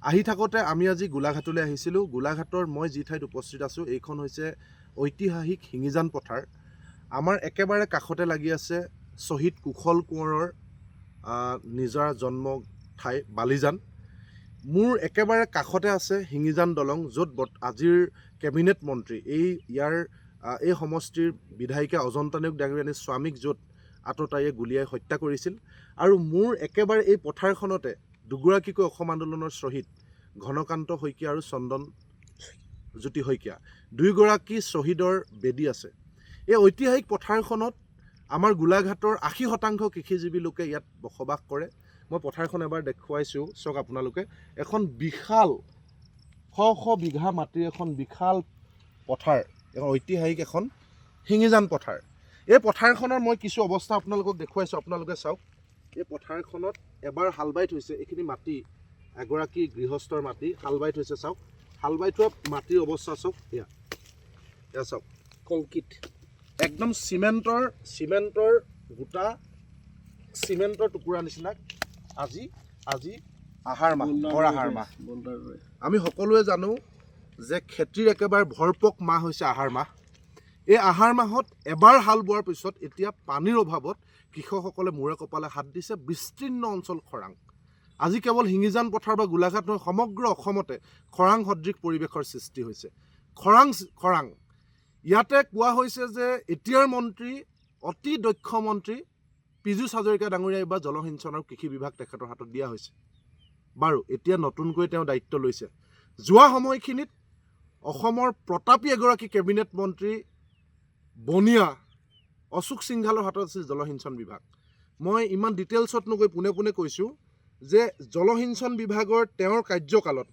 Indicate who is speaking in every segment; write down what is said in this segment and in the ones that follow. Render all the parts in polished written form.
Speaker 1: আহি থাকোঁতে আমি আজি গোলাঘাটলৈ আহিছিলোঁ। গোলাঘাটৰ মই যি ঠাইত উপস্থিত আছোঁ এইখন হৈছে ঐতিহাসিক শিঙিজান পথাৰ। আমাৰ একেবাৰে কাষতে লাগি আছে শ্বহীদ কুশল কোঁৱৰৰ নিজৰ জন্ম ঠাই বালিজান। মোৰ একেবাৰে কাষতে আছে শিঙিজান দলং, য'ত আজিৰ কেবিনেট মন্ত্ৰী এই সমষ্টিৰ বিধায়িকা অজন্তা নেওগ ডাঙৰীয়ানীৰ স্বামীক য'ত আততায়ীয়ে গুলীয়াই হত্যা কৰিছিল। আৰু মোৰ একেবাৰে এই পথাৰখনতে দুগৰাকীকৈ অসম আন্দোলনৰ শ্বহীদ ঘনকান্ত শইকীয়া আৰু চন্দনজ্যোতি শইকীয়া, দুয়োগৰাকী শ্বহীদৰ বেদী আছে। এই ঐতিহাসিক পথাৰখনত আমাৰ গোলাঘাটৰ ৮০% কৃষিজীৱী লোকে ইয়াত বসবাস কৰে। মই পথাৰখন এবাৰ দেখুৱাইছোঁ, চাওক আপোনালোকে। এখন বিশাল শ বিঘা মাটিৰ এখন বিশাল পথাৰ, এখন ঐতিহাসিক এখন শিঙিজান পথাৰ। এই পথাৰখনৰ মই কিছু অৱস্থা আপোনালোকক দেখুৱাইছোঁ, আপোনালোকে চাওক। এই পথাৰখনত এবাৰ হাল বাই থৈছে, এইখিনি মাটি এগৰাকী গৃহস্থৰ মাটি হাল বাই থৈছে। চাওক হাল বাই থোৱা মাটিৰ অৱস্থা চাওক, এয়া চাওক, কংক্ৰিট একদম চিমেণ্টৰ গোটা চিমেণ্টৰ টুকুৰা নিচিনা। আজি আহাৰ মাহ, ভৰ আহাৰ মাহ। আমি সকলোৱে জানো যে খেতিৰ একেবাৰে ভৰপক মাহ হৈছে আহাৰ মাহ। এই আহাৰ মাহত এবাৰ হাল বোৱাৰ পিছত এতিয়া পানীৰ অভাৱত কৃষকসকলে মূৰে কপালে হাত দিছে। বিস্তীৰ্ণ অঞ্চল খৰাং। আজি কেৱল শিঙিজান পথাৰ বা গোলাঘাট নহয়, সমগ্ৰ অসমতে খৰাং সদৃশ পৰিৱেশৰ সৃষ্টি হৈছে। খৰাং ইয়াতে কোৱা হৈছে যে এতিয়াৰ মন্ত্ৰী, অতি দক্ষ মন্ত্ৰী পীযুষ হাজৰিকা ডাঙৰীয়া বা জলসিঞ্চন আৰু কৃষি বিভাগ তেখেতৰ হাতত দিয়া হৈছে। বাৰু এতিয়া নতুনকৈ তেওঁ দায়িত্ব লৈছে। যোৱা সময়খিনিত অসমৰ প্ৰতাপী এগৰাকী কেবিনেট মন্ত্ৰী বনিয়া অশোক সিংঘালৰ হাতত আছিল জলসিঞ্চন বিভাগ। মই ইমান ডিটেইলছত নগৈ পোনে কৈছোঁ যে জলসিঞ্চন বিভাগৰ তেওঁৰ কাৰ্যকালত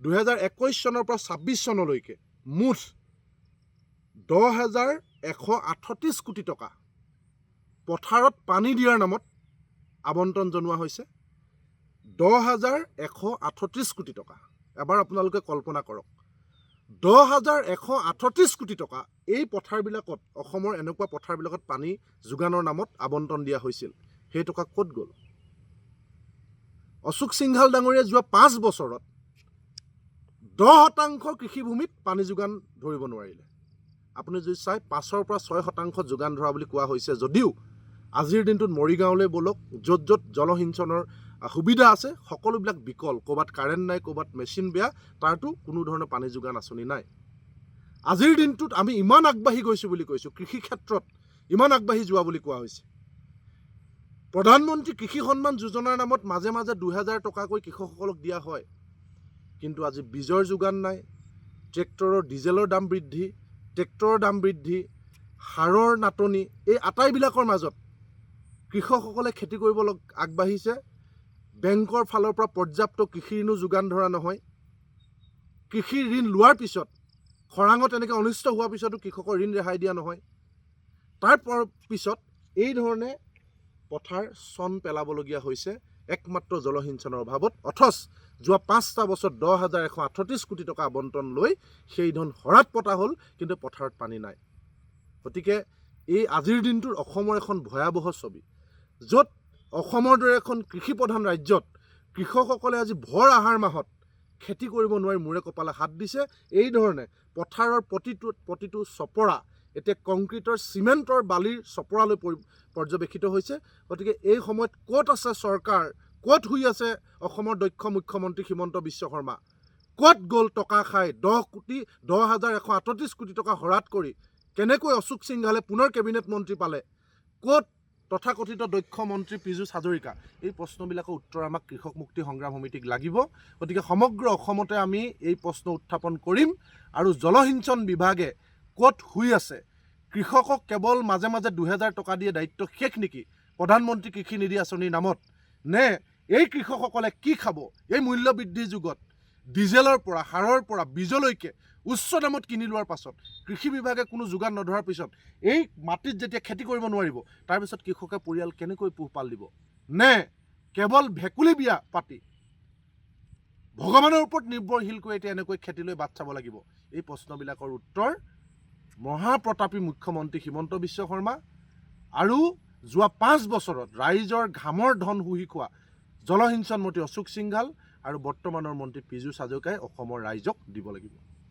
Speaker 1: 2021 চনৰ পৰা 26 চনলৈকে মুঠ 10,138 কোটি টকা পথাৰত পানী দিয়াৰ নামত আবণ্টন জনোৱা হৈছে। 10,138 কোটি টকা। এবাৰ আপোনালোকে কল্পনা কৰক, 10,138 কোটি টকা এই পথাৰবিলাকত, অসমৰ এনেকুৱা পথাৰবিলাকত পানী যোগানৰ নামত আবণ্টন দিয়া হৈছিল। সেই টকা ক'ত গ'ল? অশোক সিংঘাল ডাঙৰীয়াই যোৱা 5 বছৰত 10% কৃষিভূমিত পানী যোগান ধৰিব নোৱাৰিলে। আপুনি যদি চাই 5ৰ পৰা 6% যোগান ধৰা বুলি কোৱা হৈছে যদিও আজিৰ দিনটোত মৰিগাঁৱলৈ বলক, য'ত জলসিঞ্চনৰ সুবিধা আছে সকলোবিলাক বিকল। ক'ৰবাত কাৰেণ্ট নাই, ক'ৰবাত মেচিন বেয়া, তাৰতো কোনো ধৰণৰ পানী যোগান আঁচনি নাই। আজিৰ দিনটোত আমি ইমান আগবাঢ়ি গৈছোঁ বুলি কৈছোঁ, কৃষি ক্ষেত্ৰত ইমান আগবাঢ়ি যোৱা বুলি কোৱা হৈছে। প্ৰধানমন্ত্ৰী কৃষি সন্মান যোজনাৰ নামত মাজে 2,000 টকাকৈ কৃষকসকলক দিয়া হয়, কিন্তু আজি বীজৰ যোগান নাই, ট্ৰেক্টৰৰ ডিজেলৰ দাম বৃদ্ধি, ট্ৰেক্টৰৰ দাম বৃদ্ধি, সাৰৰ নাটনি, এই আটাইবিলাকৰ মাজত কৃষকসকলে খেতি কৰিব আগবাঢ়িছে। বেংকৰ ফালৰ পৰা পৰ্যাপ্ত কৃষি ঋণো যোগান ধৰা নহয়। কৃষি ঋণ লোৱাৰ পিছত খৰাঙত এনেকৈ অনিষ্ট হোৱাৰ পিছতো কৃষকৰ ঋণ ৰেহাই দিয়া নহয়। তাৰ পিছত এই ধৰণে পথাৰ চন পেলাবলগীয়া হৈছে একমাত্ৰ জলসিঞ্চনৰ অভাৱত। অথচ যোৱা 5টা বছৰত 10,138 কোটি টকা আবণ্টন লৈ সেই ধন হৰাত পতা হ'ল, কিন্তু পথাৰত পানী নাই। গতিকে এই আজিৰ দিনটোৰ অসমৰ এখন ভয়াৱহ ছবি, য'ত অসমৰ দৰে এখন কৃষিপ্ৰধান ৰাজ্যত কৃষকসকলে আজি ভৰ আহাৰ মাহত খেতি কৰিব নোৱাৰি মূৰে কপালে হাত দিছে। এই ধৰণে পথাৰৰ প্ৰতিটো চপৰা এতিয়া কংক্ৰিটৰ চিমেণ্টৰ বালিৰ চপৰালৈ পৰ্যবেক্ষিত হৈছে। গতিকে এই সময়ত ক'ত আছে চৰকাৰ, ক'ত শুই আছে অসমৰ দক্ষ মুখ্যমন্ত্ৰী হিমন্ত বিশ্ব শৰ্মা? ক'ত গ'ল টকা খাই 10,138 কোটি টকা হৰাত কৰি কেনেকৈ অশোক সিংঘালে পুনৰ কেবিনেট মন্ত্ৰী পালে? ক'ত তথাকথিত দক্ষ মন্ত্ৰী পীযুষ হাজৰিকা? এই প্ৰশ্নবিলাকৰ উত্তৰ আমাক কৃষক মুক্তি সংগ্ৰাম সমিতিক লাগিব। গতিকে সমগ্ৰ অসমতে আমি এই প্ৰশ্ন উত্থাপন কৰিম। আৰু জলসিঞ্চন বিভাগে ক'ত শুই আছে? কৃষকক কেৱল মাজে 2,000 টকা দিয়ে দায়িত্ব শেষ নেকি প্ৰধানমন্ত্ৰী কৃষি নিধি আঁচনিৰ নামত? নে এই কৃষকসকলে কি খাব এই মূল্য বৃদ্ধিৰ যুগত? ডিজেলৰ পৰা, সাৰৰ পৰা, বীজলৈকে উচ্চ দামত কিনি লোৱাৰ পাছত, কৃষি বিভাগে কোনো যোগান নধৰাৰ পিছত, এই মাটিত যেতিয়া খেতি কৰিব নোৱাৰিব, তাৰপিছত কৃষকে পৰিয়াল কেনেকৈ পোহপাল দিব? নে কেৱল ভেকুলী বিয়া পাতি ভগৱানৰ ওপৰত নিৰ্ভৰশীলকৈ এতিয়া এনেকৈ খেতিলৈ বাট চাব লাগিব? এই প্ৰশ্নবিলাকৰ উত্তৰ মহাপ্ৰতাপী মুখ্যমন্ত্ৰী হিমন্ত বিশ্ব শৰ্মা আৰু যোৱা 5 বছৰত ৰাইজৰ ঘামৰ ধন শুহি খোৱা জলসিঞ্চন মন্ত্ৰী অশোক সিংঘাল আৰু বৰ্তমানৰ মন্ত্ৰী পীযুষ হাজৰিকাই অসমৰ ৰাইজক দিব লাগিব।